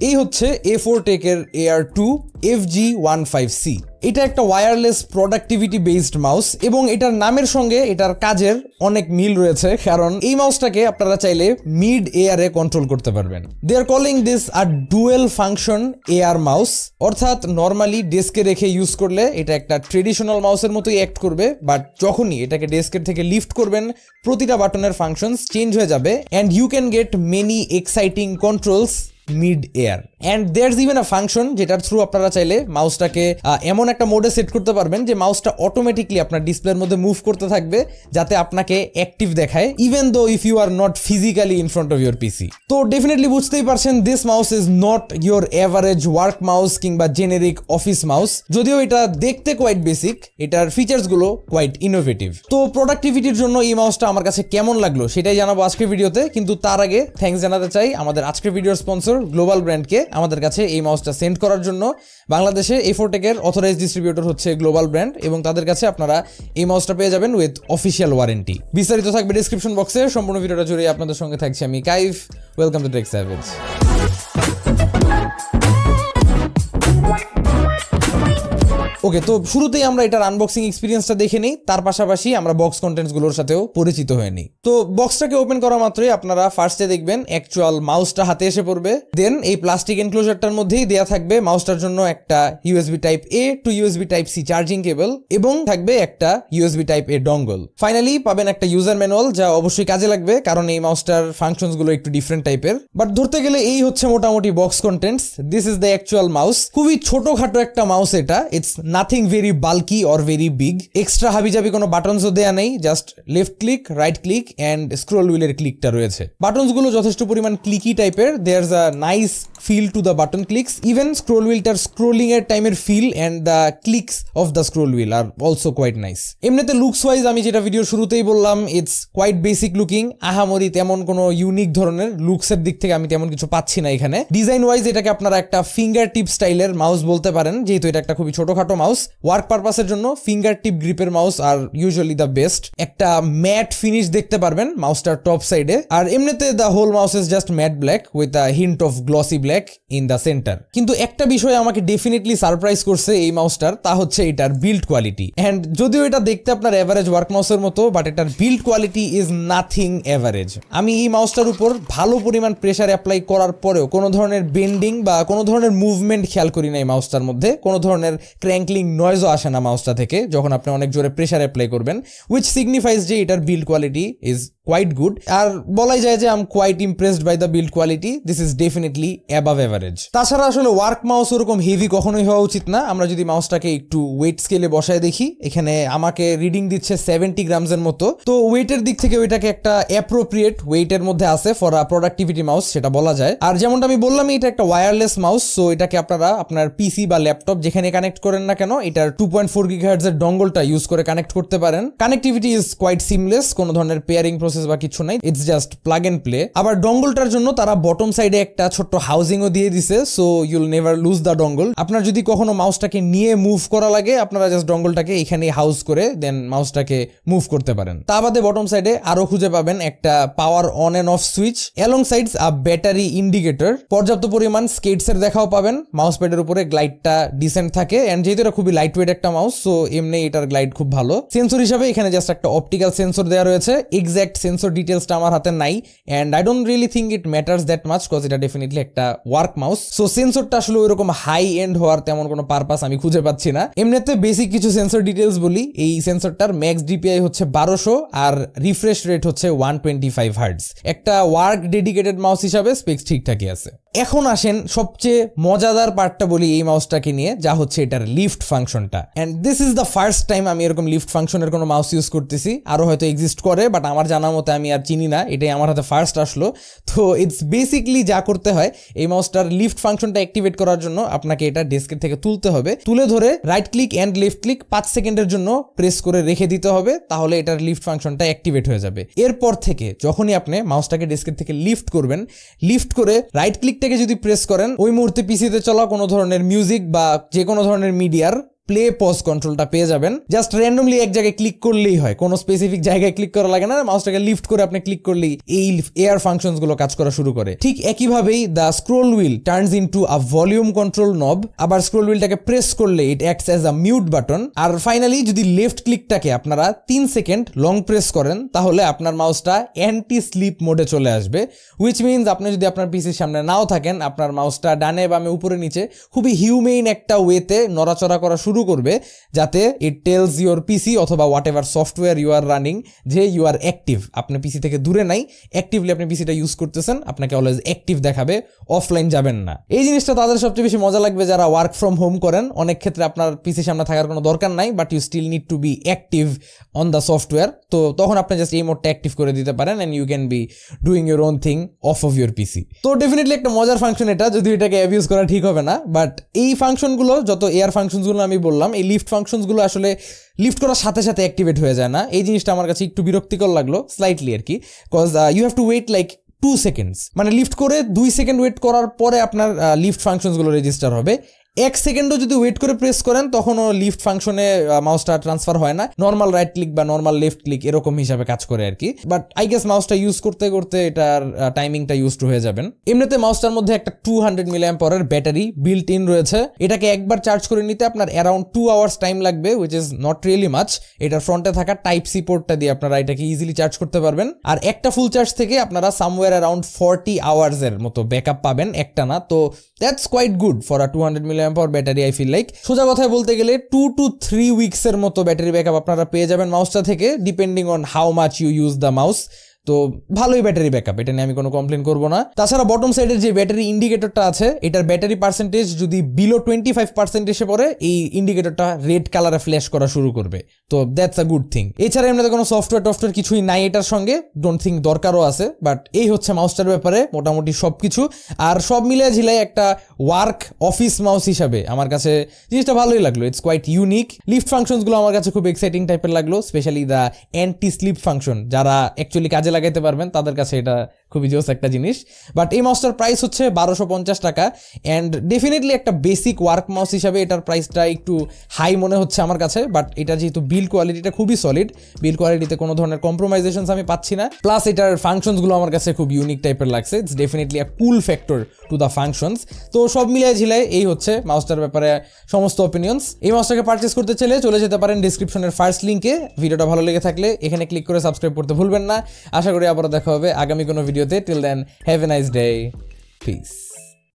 এই হচ্ছে A4 Tech এর AR2 FG15C। এটা একটা ওয়্যারলেস প্রোডাক্টিভিটি বেসড মাউস এবং এটার নামের সঙ্গে এটার কাজের অনেক মিল রয়েছে, কারণ এই মাউসটাকে আপনারা চাইলে মিড এয়ারে কন্ট্রোল করতে পারবেন। They are calling this a dual function AR mouse, অর্থাৎ নর্মালি ডেস্কে রেখে ইউজ করলে এটা একটা ট্রেডিশনাল মাউসের মতোই অ্যাক্ট করবে, বাট যখনই এটাকে ডেস্কের থেকে লিফট করবেন প্রতিটা বাটনের ফাংশনস চেঞ্জ হয়ে যাবে and you can get many exciting controls mid air. And there's even a function যেটার থ্রু আপনারা চাইলে মাউসটাকে এমন একটা মোডে সেট করতে পারবেন যে মাউসটা অটোমেটিকলি আপনার ডিসপ্লের মধ্যে মুভ করতে থাকবে যাতে আপনাকে অ্যাক্টিভ দেখায়, even though if you are not physically in front of your PC. তো ডেফিনেটলি বুঝতেই পারছেন this mouse is not your average work mouse কিংবা জেনেরিক অফিস মাউস। যদিও এটা দেখতে কোয়াইট বেসিক, এটার ফিচার্সগুলো কোয়াইট ইনোভেটিভ। তো প্রোডাক্টিভিটির জন্য এই মাউসটা আমার কাছে কেমন লাগলো সেটাই জানাবো আজকের ভিডিওতে, কিন্তু তার আগে থ্যাঙ্কস জানাতে চাই আমাদের আজকের ভিডিওর স্পন্সর গ্লোবাল ব্র্যান্ডকে আমাদের কাছে এই মাউসটা সেন্ড করার জন্য। বাংলাদেশে A4 Tech এর অথরাইজড ডিস্ট্রিবিউটর হচ্ছে গ্লোবাল ব্র্যান্ড এবং তাদের কাছে আপনারা এই মাউসটা পেয়ে যাবেন উইথ অফিসিয়াল ওয়ারেন্টি। বিস্তারিত থাকবে ডেসক্রিপশন বক্সে। সম্পূর্ণ ভিডিওটা জুড়ে আপনাদের সঙ্গে থাকছি আমি Kaif. Welcome to tech savage. Okay, তো শুরুতেই আমরা এটার আনবক্সিং এক্সপিরিয়েন্সটা দেখে নিই, তার পাশাপাশি আমরা বক্স কন্টেন্টসগুলোর সাথেও পরিচিত হয়ে নিই। তো বক্সটাকে ওপেন করা মাত্রই আপনারা ফার্স্টে দেখবেন অ্যাকচুয়াল মাউসটা হাতে এসে পড়বে। দেন এই প্লাস্টিক এনক্লোজারটার মধ্যেই দেয়া থাকবে মাউসটার জন্য একটা USB type A to USB type C charging cable এবং থাকবে একটা USB type A dongle. Finally পাবেন একটা ইউজার ম্যানুয়াল, যা অবশ্যই কাজে লাগবে কারণ এই মাউসটার ফাংশনসগুলো একটু ডিফারেন্ট টাইপের। বাট ধরতে গেলে এই হচ্ছে মোটামুটি box contents. This is the actual mouse. খুবই ছোটখাটো একটা মাউস এটা। It's nothing very bulky or very big. Extra হাবিজাবি কোনো বাটনসও দেয়া নেই, just left click, right click and scroll হুইলের ক্লিকটা রয়েছে। বাটনসগুলো যথেষ্ট পরিমাণ ক্লিকি টাইপের। There's a nice feel to the button clicks. Even scroll হুইলটার স্ক্রোলিং এর টাইমের feel and the clicks of the scroll wheel are also quite nice. এমনিতে লুকস ওয়াইজ আমি যেটা ভিডিওর শুরুতেই বললাম, ইটস কোয়াইট বেসিক লুকিং। আহামরি তেমন কোনো ইউনিক ধরনের লুকসের দিক থেকে আমি তেমন কিছু পাচ্ছি না এখানে। ডিজাইন ওয়াইজ এটাকে আপনারা একটা ফিঙ্গার টিপ স্টাইলের মাউস বলতে পারেন, যেহেতু এটা একটা খুবই ছোটখাটো মাউস। ওয়ার্ক পারপাসের জন্য ফিঙ্গার টিপ গ্রিপের mouse are usually the best. একটা ম্যাট ফিনিশ দেখতে পারবেন মাউসটার টপ সাইডে, আর এমনিতে the whole mouse is just matte black with a hint of glossy black in the centre. কিন্তু একটা বিষয় আমাকে ডেফিনেটলি সারপ্রাইজ করছে এই মাউসটার, তা হচ্ছে এটার বিল্ড কোয়ালিটি। অ্যান্ড যদিও এটা দেখতে আপনার এভারেজ ওয়ার্ক মাউসের মতো, বাট এটার build quality is nothing average. আমি এই মাউসটার উপর ভালো পরিমাণ প্রেসার অ্যাপ্লাই করার পরেও কোনো ধরনের বেন্ডিং বা কোনো ধরনের মুভমেন্ট খেয়াল করি না এই মাউসটার মধ্যে। কোনো ধরনের ক্র্যাঙ্কলিং নয়েজও আসে না মাউসটা থেকে যখন আপনি অনেক জোরে প্রেসার অ্যাপ্লাই করবেন, উইচ সিগনিফাইজ যে এটার build quality is quite good. আর বলাই যায় যে I am quite impressed by the build quality. This is definitely above average. তাছাড়া আসলে ওয়ার্ক মাউস ওরকম হেভি কখনোই হওয়া উচিত না। আমরা যদি মাউসটাকে একটু ওয়েট স্কেলে বসায় দেখি, এখানে আমাকে রিডিং দিচ্ছে 70 গ্রামসের মতো। তো ওয়েটের দিক থেকে ওইটাকে একটা অ্যাপ্রোপ্রিয়েট ওয়েটের মধ্যে আছে ফর আ প্রোডাক্টিভিটি মাউস, সেটা বলা যায়। আর যেমনটা আমি বললাম, এটা একটা ওয়্যারলেস মাউস, সো এটাকে আপনারা আপনার পিসি বা ল্যাপটপ যেখানে কানেক্ট করেন না কেন, এটার 2.4 GHz এর ডঙ্গলটা ইউজ করে কানেক্ট করতে পারেন। কানেক্টিভিটি ইজ কোয়াইট সিমলেস, কোনো ধরনের পেয়ারিং প্রসেস বা কিছু নাই, it's just plug and play. আবার ডঙ্গলটার জন্য তারা বটম সাইডে একটা ছোট্ট হাউজিংও দিয়ে দিছে, so Yule never loose the dongle. আপনার যদি কখনো মাউসটাকে নিয়ে মুভ করা লাগে, আপনারা জাস্ট ডঙ্গলটাকে এখানে হাউস করে দেন মাউসটাকে মুভ করতে পারেন। তা বাদে বটম সাইডে আরো খুঁজে পাবেন একটা power on end off switch, along sides a battery indicator. পর্যাপ্ত পরিমাণ স্কেটস এর দেখাও পাবেন। মাউস প্যাডের উপরে গ্লাইডটা ডিসেন্ট থাকে, এন্ড যেহেতু এটা খুবই লাইট ওয়েট একটা মাউস, সো এমনি এটার গ্লাইড খুব ভালো। সেন্সর হিসাবে এখানে জাস্ট একটা অপটিক্যাল সেন্সর দেওয়া রয়েছে। এক্সাক্ট সেন্সর ডিটেলসটা আমার হাতে নাই, and I don't really think it matters that much, cause এটা ডেফিনেটলি একটা ওয়ার্ক মাউস। সো সেন্সরটা আসলে ওইরকম হাই এন্ড হওয়ার তেমন কোনো পারপাস আমি খুঁজে পাচ্ছি না। এমনিতে বেসিক কিছু সেন্সর ডিটেলস বলি। এই সেন্সরটার ম্যাক্স ডিপিআই হচ্ছে 1200 আর রিফ্রেশ রেট হচ্ছে 125 হার্টজ। একটা ওয়ার্ক ডেডিকেটেড মাউস হিসাবে স্পেক্স ঠিকঠাকই আছে। এখন আসেন সবচেয়ে মজাদার পার্টটা বলি এই মাউসটাকে নিয়ে, যা হচ্ছে এটার লিফট ফাংশনটা। And this is the first time আমি এরকম লিফট ফাংশনের কোনো মাউস ইউজ করতেছি। আরো হয়তো এক্সিস্ট করে, বাট আমার জানা মতে আমি আর চিনি না, এটাই আমার হাতে ফার্স্ট আসলো। তো ইটস বেসিকলি যা করতে হয়, এই মাউসটার লিফট ফাংশনটা অ্যাক্টিভেট করার জন্য আপনাকে এটা ডেস্কের থেকে তুলতে হবে। তুলে ধরে right click and left click 5 সেকেন্ডের জন্য প্রেস করে রেখে দিতে হবে, তাহলে এটার লিফট ফাংশনটা অ্যাক্টিভেট হয়ে যাবে। এরপর থেকে যখনই আপনি মাউসটাকে ডেস্কের থেকে লিফট করবেন, লিফট করে রাইট ক্লিকটাকে যদি প্রেস করেন, ওই মুহূর্তে পিসিতে চলা কোনো ধরনের মিউজিক বা যে কোনো ধরনের মিডিয়ার প্লে পজ কন্ট্রোলটা পেয়ে যাবেন। জাস্ট র্যান্ডমলি এক জায়গায় ক্লিক করলেই হয়, কোনো স্পেসিফিক জায়গায় ক্লিক করা লাগে না, মাউসটাকে লিফট করে আপনি ক্লিক করলেই এই এয়ার ফাংশনস গুলো কাজ করা শুরু করে। ঠিক একইভাবেই the scroll wheel turns into a volume control knob, আবার স্ক্রোল হুইলটাকে প্রেস করলে it acts as a mute button. আর ফাইনালি যদি লেফট ক্লিকটাকে আপনারা 3 সেকেন্ড লং প্রেস করেন তাহলে আপনার মাউসটা অ্যান্টি স্লিপ মোডে চলে আসবে, হুইচ মিনস আপনি যদি আপনার পিসির সামনে নাও থাকেন, আপনার মাউসটা ডানে বামে উপরে নিচে খুবই হিউমেইন একটা ওয়েতে নড়াচড়া করা শুরু করবে, যাতে ইট টেলস ইউর পিসি অথবা whatever software you are running যে ইউ আর অ্যাক্টিভ, আপনি পিসি থেকে দূরে নাই, অ্যাক্টিভলি আপনি পিসিটা ইউজ করতেছেন, আপনাকে অলওয়েজ অ্যাক্টিভ দেখাবে, অফলাইন যাবেন না। এই জিনিসটা তাদের সবচেয়ে বেশি মজা লাগবে যারা ওয়ার্ক ফ্রম হোম করেন। অনেক ক্ষেত্রে আপনার পিসির সামনে থাকার কোনো দরকার নাই, but you still need to be active on the software. তো তখন আপনি জাস্ট এই মোডটা অ্যাক্টিভ করে দিতে পারেন and you can be doing your own thing of of your PC. তো ডেফিনেটলি একটা মজার ফাংশন এটা, যদি এটাকে অ্যাবিউজ করা ঠিক হবে না। বাট এই ফাংশনগুলো, যত এয়ার ফাংশনসগুলো আমি বললাম, এই লিফট ফাংশনসগুলো আসলে লিফট করার সাথে সাথে অ্যাক্টিভেট হয়ে যায় না। এই জিনিসটা আমার কাছে একটু বিরক্তিকর লাগলো স্লাইটলি আর কি, because you have to wait like 2 seconds, মানে লিফট করে 2 সেকেন্ড ওয়েট করার পরে আপনার লিফট ফাংশনসগুলো রেজিস্টার হবে। 1 সেকেন্ডও যদি ওয়েট করে প্রেস করেন তখনও লিফট ফাংশনে মাউসটা ট্রান্সফার হয় না, নর্মাল রাইট ক্লিক বা নর্মাল লেফট ক্লিক এরকম হিসাবে কাজ করে আর কি। বাট আই গেস মাউসটা ইউজ করতে করতে এটার টাইমিংটা ইউজ টু হয়ে যাবেন। এমনিতে মাউসটার মধ্যে একটা 200 mAh ব্যাটারি বিল্ট ইন রয়েছে। এটাকে একবার চার্জ করে নিতে আপনার অ্যারাউন্ড 2 আওয়ার্স টাইম লাগবে, which is not really much. এটার ফ্রন্টে থাকা টাইপ সি পোর্টটা দিয়ে আপনারা এটাকে ইজিলি চার্জ করতে পারবেন। আর একটা ফুল চার্জ থেকে আপনারা সামওয়্যার অ্যারাউন্ড 40 আওয়ার্সের মতো ব্যাকআপ পাবেন একটা না। তো that's quite good for a 200 mAh battery. I feel like সোজা কথায় বলতে গেলে 2 to 3 উইকসের মতো ব্যাটারি ব্যাকআপ আপনারা পেয়ে যাবেন মাউসটা থেকে, depending on how much you use the mouse. তো ভালোই ব্যাটারি ব্যাকআপ, এটা নিয়ে আমি কোনো কমপ্লেন করবো না। তাছাড়া বটম সাইডের যে ব্যাটারি ইন্ডিকেটরটা আছে, এটার ব্যাটারি পার্সেন্টেজ যদি বিলো 25% এসে পড়ে, এই ইন্ডিকেটরটা রেড কালারে ফ্ল্যাশ করা শুরু করবে। তো দ্যাটস আ গুড থিং। এছাড়া এমনিতে কোনো সফটওয়্যার কিছুই নাই এটার সঙ্গে, ডোন্ট থিঙ্ক দরকারও আছে। বাট এই হচ্ছে মাউসটার ব্যাপারে মোটামুটি সব কিছু। আর সব মিলিয়ে ঝিলাই একটা ওয়ার্ক অফিস মাউস হিসাবে আমার কাছে জিনিসটা ভালোই লাগলো। It's quite unique. লিফট ফাংশনসগুলো আমার কাছে খুব এক্সাইটিং টাইপের লাগলো, specially the anti slip function. যারা অ্যাকচুয়ালি কাজে লাগাইতে পারবেন তাদের কাছে এটা খুবই জোস একটা জিনিস। বাট এই মাউসটার প্রাইস হচ্ছে 1250 টাকা, অ্যান্ড ডেফিনেটলি একটা বেসিক ওয়ার্ক মাউস হিসাবে এটার প্রাইসটা একটু হাই মনে হচ্ছে আমার কাছে। বাট এটা যেহেতু বিল্ড কোয়ালিটিটা খুবই সলিড, বিল্ড কোয়ালিটিতে কোনো ধরনের কম্প্রোমাইজেশনস আমি পাচ্ছি না, প্লাস এটার ফাংশনসগুলো আমার কাছে খুব ইউনিক টাইপের লাগছে। It's definitely a cool factor to the functions. তো সব মিলিয়ে ঝিলায় এই হচ্ছে মাউসটার ব্যাপারে সমস্ত অপিনিয়ন্স। এই মাউসটাকে পারচেস করতে চাইলে চলে যেতে পারেন ডিসক্রিপশনের ফার্স্ট লিঙ্কে। ভিডিওটা ভালো লেগে থাকলে এখানে ক্লিক করে সাবস্ক্রাইব করতে ভুলবেন না। আশা করি আবারও দেখা হবে আগামী কোনো ভিডিওতে। Till then, have a nice day, piece.